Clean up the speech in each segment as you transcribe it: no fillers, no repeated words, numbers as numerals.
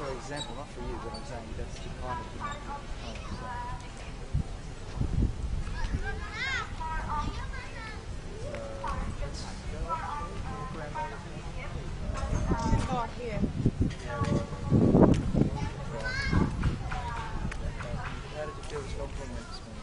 For example, not for you, but I'm saying that's the kind of thing. Oh, here. How did you feel this dog went this morning?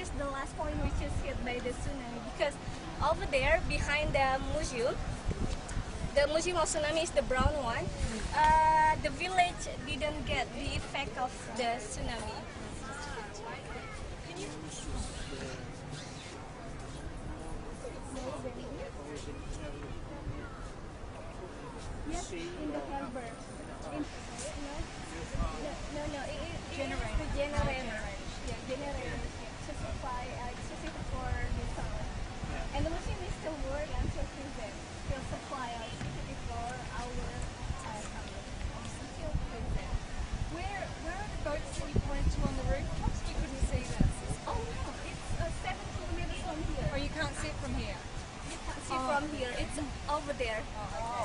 is the last point which is hit by the tsunami, because over there behind the museum of tsunami is the brown one. The village didn't get the effect of the tsunami. Yes, in the harbor. No. It generator. The generator. Yeah, generator to supply electricity for the town. And the machine is still working until present. Still supply electricity for our town. Until present. Where are the boats that you pointed to on the rooftops? We couldn't see this. Oh no, it's 7 kilometers from here. Oh, you can't see it from here. You can't see from here. It's over there. Oh, okay.